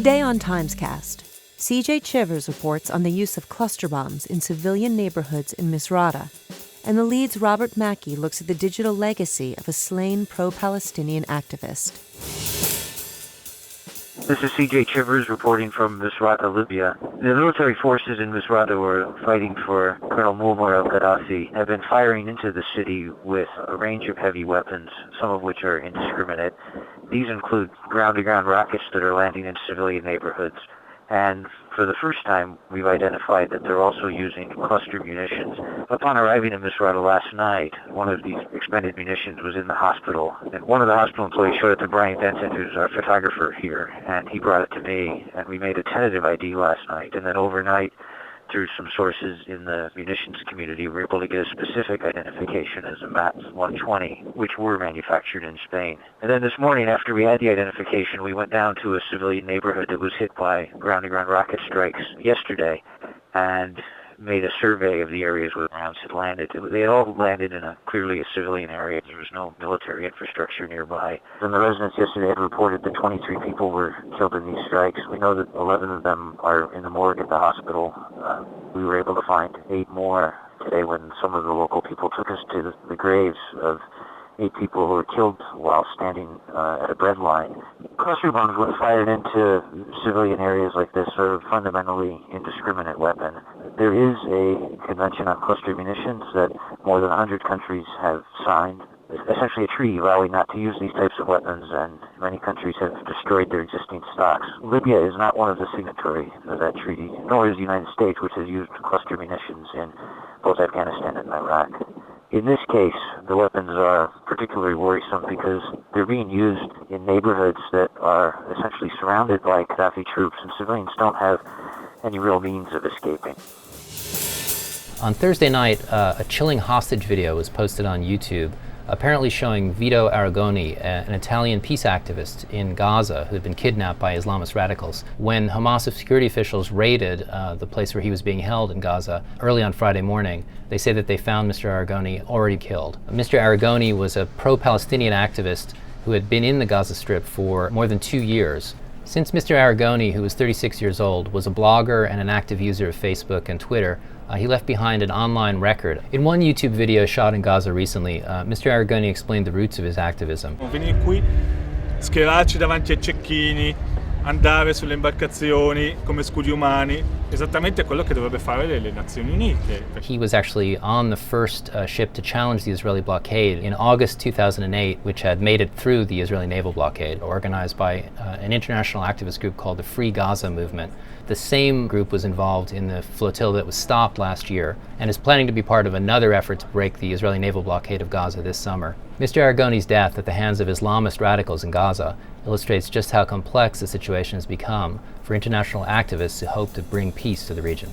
Today on TimesCast, CJ Chivers reports on the use of cluster bombs in civilian neighborhoods in Misrata, and the Lead's Robert Mackey looks at the digital legacy of a slain pro-Palestinian activist. This is CJ Chivers reporting from Misrata, Libya. The military forces in Misrata were fighting for Colonel Muammar el-Qaddafi, have been firing into the city with a range of heavy weapons, some of which are indiscriminate. These include ground-to-ground rockets that are landing in civilian neighborhoods. And for the first time, we've identified that they're also using cluster munitions. Upon arriving in Misrata last night, one of these expended munitions was in the hospital. And one of the hospital employees showed it to Brian Benson, who's our photographer here, and he brought it to me. And we made a tentative ID last night. And then overnight, through some sources in the munitions community, we were able to get a specific identification as a MAP 120, which were manufactured in Spain. And then this morning, after we had the identification, we went down to a civilian neighborhood that was hit by ground-to-ground rocket strikes yesterday and made a survey of the areas where the rounds had landed. They had all landed in clearly a civilian area. There was no military infrastructure nearby. And the residents yesterday had reported that 23 people were killed in these strikes. We know that 11 of them are in the morgue at the hospital. We were able to find 8 more today when some of the local people took us to the graves of 8 people who were killed while standing at a bread line. Cluster bombs, when fired into civilian areas like this, are a fundamentally indiscriminate weapon. There is a convention on cluster munitions that more than 100 countries have signed, essentially a treaty vowing not to use these types of weapons, and many countries have destroyed their existing stocks. Libya is not one of the signatories of that treaty, nor is the United States, which has used cluster munitions in both Afghanistan and Iraq. In this case, the weapons are particularly worrisome because they're being used in neighborhoods that are essentially surrounded by Qaddafi troops, and civilians don't have any real means of escaping. On Thursday night, a chilling hostage video was posted on YouTube, apparently showing Vito Arrigoni, an Italian peace activist in Gaza who had been kidnapped by Islamist radicals. When Hamas security officials raided the place where he was being held in Gaza early on Friday morning, they say that they found Mr. Arrigoni already killed. Mr. Arrigoni was a pro-Palestinian activist who had been in the Gaza Strip for more than 2 years. Since Mr. Arrigoni, who was 36 years old, was a blogger and an active user of Facebook and Twitter, he left behind an online record. In one YouTube video shot in Gaza recently, Mr. Arrigoni explained the roots of his activism. Venire qui, schierarci davanti ai cecchini, andare sulle imbarcazioni come scudi umani, esattamente quello che dovrebbe fare le Nazioni Unite. He was actually on the first ship to challenge the Israeli blockade in August 2008, which had made it through the Israeli naval blockade, organized by an international activist group called the Free Gaza Movement. The same group was involved in the flotilla that was stopped last year and is planning to be part of another effort to break the Israeli naval blockade of Gaza this summer. Mr. Arrigoni's death at the hands of Islamist radicals in Gaza illustrates just how complex the situation has become for international activists who hope to bring peace to the region.